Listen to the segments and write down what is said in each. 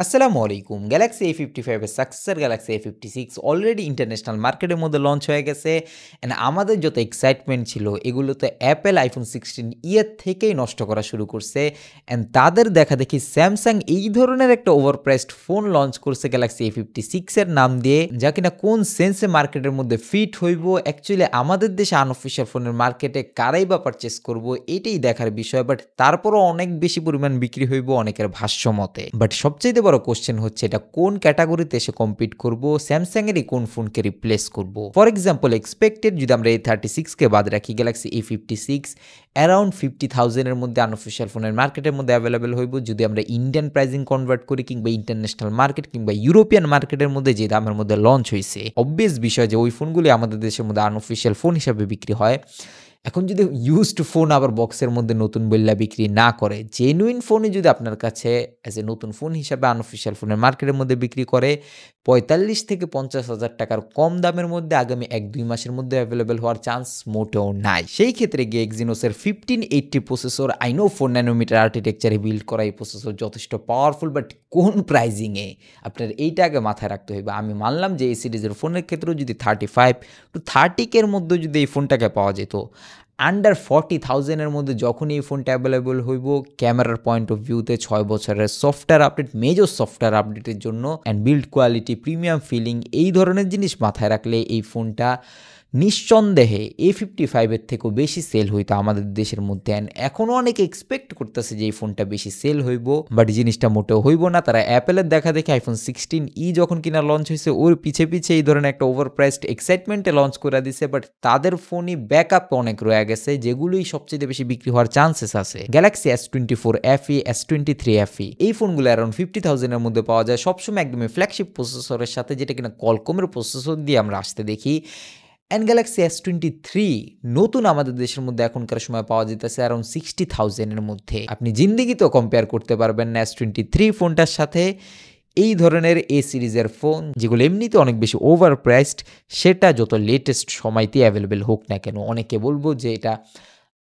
আসসালামু আলাইকুম। Galaxy A55 এর successor Galaxy A56 already international মার্কেটের মধ্যে লঞ্চ হয়ে গেছে। অ্যান্ড আমাদের যত এক্সাইটমেন্ট ছিল এগুলো তো অ্যাপেল আইফোন 16 এর থেকেই নষ্ট করা শুরু করছে। অ্যান্ড তাদের দেখাদেখি স্যামসাং এই ধরনের একটা ওভারপ্রাইসড ফোন লঞ্চ করছে গ্যালাক্সি A56 এর নাম দিয়ে, যা কিনা কোন সেন্সে মার্কেটের মধ্যে ফিট হইব, অ্যাকচুয়ালি আমাদের দেশে আনঅফিশিয়াল ফোনের মার্কেটে কারাই বা পারচেস করব এটাই দেখার বিষয়। বাট তারপরও অনেক বেশি পরিমাণ বিক্রি হইব অনেকের ভাষ্য মতে। বাট সবচেয়ে বড় কোশ্চেন হচ্ছে এটা কোন ক্যাটাগরিতে এসে কম্পিট করব, স্যামসাং এরই কোন ফোনকে রিপ্লেস করব। ফর এক্সাম্পল এক্সপেক্টেড যদি আমরা A36 কে বাদ রাখি, গ্যালাক্সি A56 অ্যারাউন্ড 50,000 এর মধ্যে আনঅফিশিয়াল ফোনের মার্কেটের মধ্যে অ্যাভেলেবেল হইব। যদি আমরা ইন্ডিয়ান প্রাইজিং কনভার্ট করি কিংবা ইন্টারন্যাশনাল মার্কেট কিংবা ইউরোপিয়ান মার্কেটের মধ্যে যে দামের মধ্যে লঞ্চ হয়েছে, অবভিয়াস বিষয় যে ওই ফোনগুলি আমাদের দেশের মধ্যে আনঅফিশিয়াল ফোন হিসাবে বিক্রি হয়। এখন যদি ইউজড ফোন আবার বক্সের মধ্যে নতুন বইল্লা বিক্রি না করে, জেনুইন ফোনে যদি আপনার কাছে অ্যাজ এ নতুন ফোন হিসাবে আনঅফিশিয়াল ফোনের মার্কেটের মধ্যে বিক্রি করে 45 থেকে 50,000 টাকার কম দামের মধ্যে আগামী 1-2 মাসের মধ্যে অ্যাভেলেবেল হওয়ার চান্স মোটেও নাই। সেই ক্ষেত্রে গিয়ে এক্সিনোসের 1580 প্রসেসর, আই নো 4 ন্যানোমিটার আর্কিটেকচারে বিল্ড করা এই প্রসেসর যথেষ্ট পাওয়ারফুল, বাট কোন প্রাইজিংয়ে আপনার এইটা আগে মাথায় রাখতে হইবে। আমি মানলাম যে এই সিরিজের ফোনের ক্ষেত্রেও যদি 35 to 30K এর মধ্যে যদি এই ফোনটাকে পাওয়া যেত, আন্ডার 40,000 এর মধ্যে যখন এই ফোনটা অ্যাভেলেবল হইব, ক্যামেরার পয়েন্ট অফ ভিউতে 6 বছরের সফটওয়্যার আপডেট, মেজর সফটওয়্যার আপডেটের জন্য and build quality, premium feeling, এই ধরনের জিনিস মাথায় রাখলে এই ফোনটা নিঃসন্দেহে A55 এর থেকেও বেশি সেল হইতো আমাদের দেশের মধ্যে। এখনও অনেকে এক্সপেক্ট করতেছে যে এই ফোনটা বেশি সেল হইব, বাট জিনিসটা মোটেও হইব না। তারা অ্যাপেলের দেখা দেখে আইফোন 16 যখন কিনা লঞ্চ হয়েছে ওর পিছে পিছে এই ধরনের একটা ওভারপ্রাইসড এক্সাইটমেন্টে লঞ্চ করে দিছে, বাট তাদের ফোনই ব্যাকআপ অনেক রয়ে গেছে, যেগুলোই সবচেয়ে বেশি বিক্রি হওয়ার চান্সেস আছে। Galaxy S24 FE, S23 FE এই ফোনগুলো অ্যারাউন্ড 50,000 এর মধ্যে পাওয়া যায়, সবসময় একদমই ফ্ল্যাগশিপ প্রসেসরের সাথে, যেটা কিনা কলকমের প্রসেসর দিয়ে আমরা আসতে দেখি। অ্যান্ড গ্যালাক্সি S23 নতুন আমাদের দেশের মধ্যে এখনকার সময় পাওয়া যেতেছে অ্যারাউন্ড 60,000 এর মধ্যে। আপনি জিন্দিগিতেও কম্পেয়ার করতে পারবেন না S23 ফোনটার সাথে এই ধরনের এ সিরিজের ফোন, যেগুলো এমনিতে অনেক বেশি ওভার প্রাইসড, সেটা যত লেটেস্ট সময়তে অ্যাভেলেবেল হোক না কেন। অনেকে বলবো যে এটা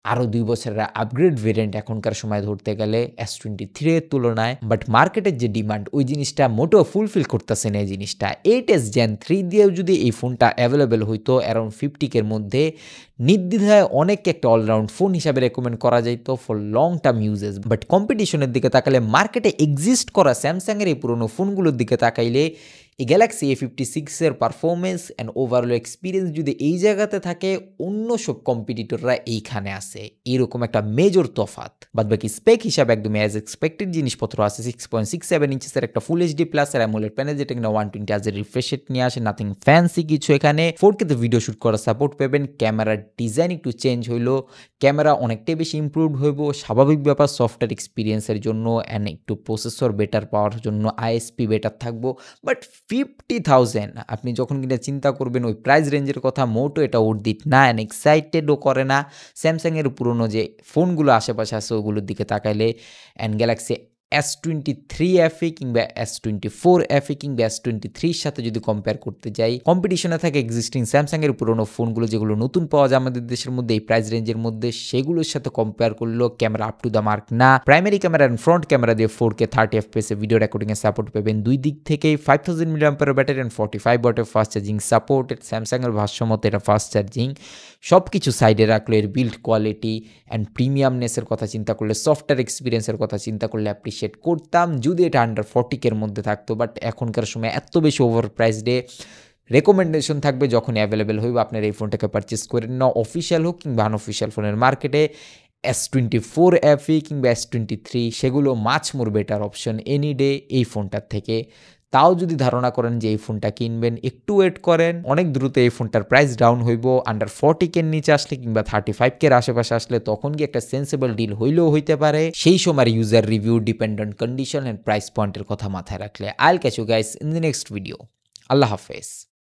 আরও 2 বছরের আপগ্রেড ভেরিয়েন্ট এখনকার সময় ধরতে গেলে S23 এর তুলনায়, বাট মার্কেটের যে ডিমান্ড ওই জিনিসটা মোটেও ফুলফিল করতেছে না। এই জিনিসটা 8s Gen 3 দিয়েও যদি এই ফোনটা অ্যাভেলেবেল হইতো অ্যারাউন্ড 50K এর মধ্যে, নির্দ্বিধায় অনেককে একটা অলরাউন্ড ফোন হিসাবে রেকমেন্ড করা যেত for long term uses. But কম্পিটিশনের দিকে তাকালে, মার্কেটে এক্সিস্ট করা স্যামসাংয়ের এই পুরোনো ফোনগুলোর দিকে তাকাইলে, এই গ্যালাক্সি A56 এর পারফরমেন্স অ্যান্ড ওভারঅল এক্সপিরিয়েন্স যদি এই জায়গাতে থাকে, অন্য সব কম্পিটিটররা এইখানে আছে, এরকম একটা মেজর তফাত। বাদবাকি স্পেক হিসাবে একদমই অ্যাজ এক্সপেক্টেড জিনিসপত্র আছে। 6.67 ইঞ্চেসের একটা ফুল এইচডি প্লাস এর অ্যামোলেড প্যানেল, যেটা কিনা 120 হার্জের রিফ্রেশ রেট নিয়ে আসে, নাথিং ফ্যান্সি কিছু। এখানে 4K তে ভিডিও শুট করার সাপোর্ট পাবেন। ক্যামেরার ডিজাইন একটু চেঞ্জ হইলো, ক্যামেরা অনেকটাই বেশি ইমপ্রুভ হইব, স্বাভাবিক ব্যাপার সফটওয়্যার এক্সপিরিয়েন্সের জন্য অ্যান্ড একটু প্রসেসর বেটার পাওয়ার জন্য আইএসপি বেটার থাকবো। বাট 50,000 আপনি যখন কিনা চিন্তা করবেন ওই প্রাইস রেঞ্জের কথা, মোটো এটা উর্দিত না অ্যান্ড এক্সাইটেডও করে না। স্যামসাংয়ের পুরনো যে ফোনগুলো আশেপাশে আছে ওগুলোর দিকে তাকাইলে, অ্যান্ড গ্যালাক্সি S23 FE কিংবা S24 FE কিংবা S23 সাথে যদি কম্পেয়ার করতে যাই, কম্পিটিশনে থাকে এক্সিস্টিং স্যামসাংয়ের পুরনো ফোনগুলো যেগুলো নতুন পাওয়া যায় আমাদের দেশের মধ্যে এই প্রাইস রেঞ্জের মধ্যে, সেগুলোর সাথে কম্পেয়ার করলেও camera up to the mark না। Primary camera and front camera দিয়ে 4K 30 FPS এ ভিডিও রেকর্ডিংয়ে সাপোর্ট পাবেন। দুই দিক থেকেই 5000 mAh ব্যাটারি অ্যান্ড 45 ওয়াটের ফাস্ট চার্জিং সাপোর্টেড। স্যামসাংয়ের ভাষ্যমতে এটা ফাস্ট চার্জিং। সব কিছু সাইডে রাখলে এর বিল্ড কোয়ালিটি অ্যান্ড প্রিমিয়ামনেসের কথা চিন্তা করলে, সফটওয়্যার এক্সপিরিয়েন্সের কথা চিন্তা করলে অ্যাপ্রিসিয়েট করতাম যদি এটা আন্ডার 40K এর মধ্যে থাকতো। বাট এখনকার সময় এত বেশি ওভার প্রাইসডে রেকমেন্ডেশন থাকবে যখন অ্যাভেলেবেল হইবে আপনার এই ফোনটাকে পারচেস করে না, অফিসিয়াল হোক কিংবা আনঅফিসিয়াল ফোনের মার্কেটে। S24 FE কিংবা S23 সেগুলো much more better option any day এই ফোনটার থেকে। তাও যদি ধারণা করেন যে এই ফোনটা কিনবেন, একটু ওয়েট করেন, অনেক দ্রুত এই ফোনটার প্রাইস ডাউন হইব। আন্ডার 40K এর নিচে আসলে কিংবা 35K এর আশেপাশে আসলে তখন কি একটা সেন্সেবল ডিল হইলেও হইতে পারে। সেই সময় user review, dependent condition and price পয়েন্টের কথা মাথায় রাখলে। I'll catch you guys in the next video. আল্লাহ হাফেজ।